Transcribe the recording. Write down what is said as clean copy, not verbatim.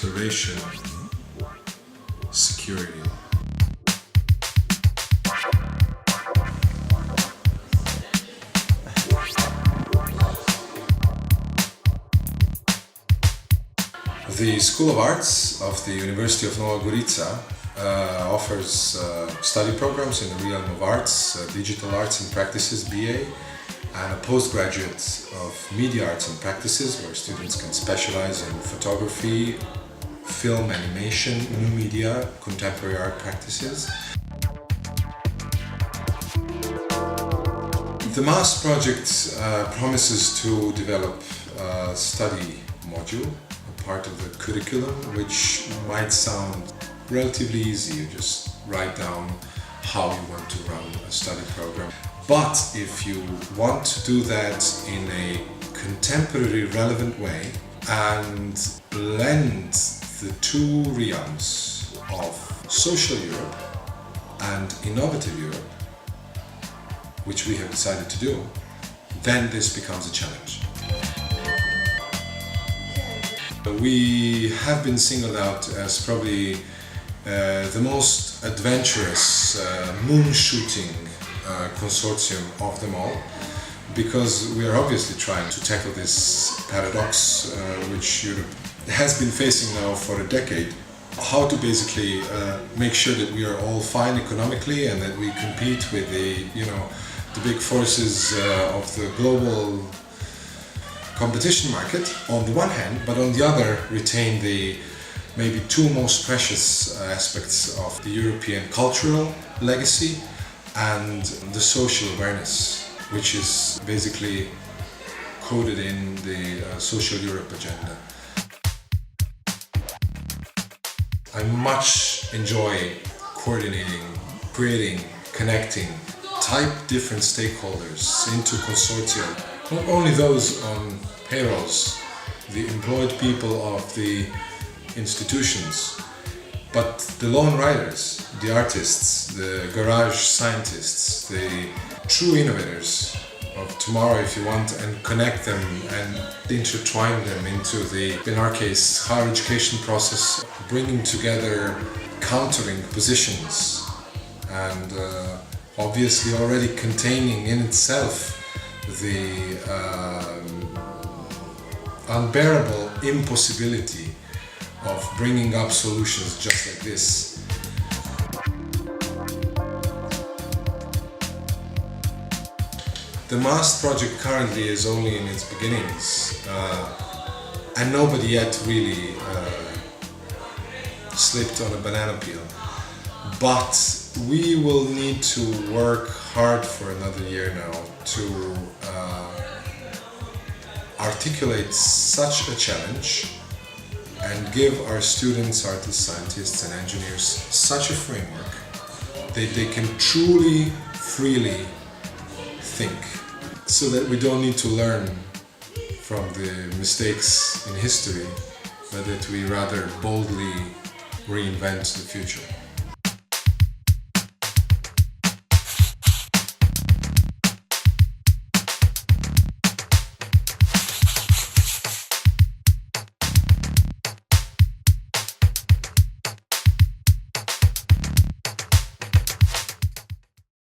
iteration, security. The School of Arts of the University of Nova Gorica offers study programs in the realm of arts, digital arts and practices BA, and a postgraduate of media arts and practices where students can specialize in photography, film, animation, new media, contemporary art practices. The MAS project promises to develop a study module, a part of the curriculum, which might sound relatively easy. You just write down how you want to run a study program. But if you want to do that in a contemporary relevant way and blend the two realms of social Europe and innovative Europe, which we have decided to do, then this becomes a challenge. We have been singled out as probably the most adventurous moon shooting consortium of them all, because we are obviously trying to tackle this paradox which Europe has been facing now for a decade. How to basically make sure that we are all fine economically and that we compete with the big forces of the global competition market on the one hand, but on the other retain the maybe two most precious aspects of the European cultural legacy and the social awareness, which is basically coded in the Social Europe agenda. I much enjoy coordinating, creating, connecting, type different stakeholders into consortia. Not only those on payrolls, the employed people of the institutions, but the lone riders, the artists, the garage scientists, the true innovators of tomorrow, if you want, and connect them and intertwine them into the, in our case, higher education process, bringing together countering positions and obviously already containing in itself the unbearable impossibility of bringing up solutions just like this. The MAS project currently is only in its beginnings and nobody yet really slipped on a banana peel. But we will need to work hard for another year now to articulate such a challenge and give our students, artists, scientists and engineers such a framework that they can truly, freely think, so that we don't need to learn from the mistakes in history, but that we rather boldly reinvent the future.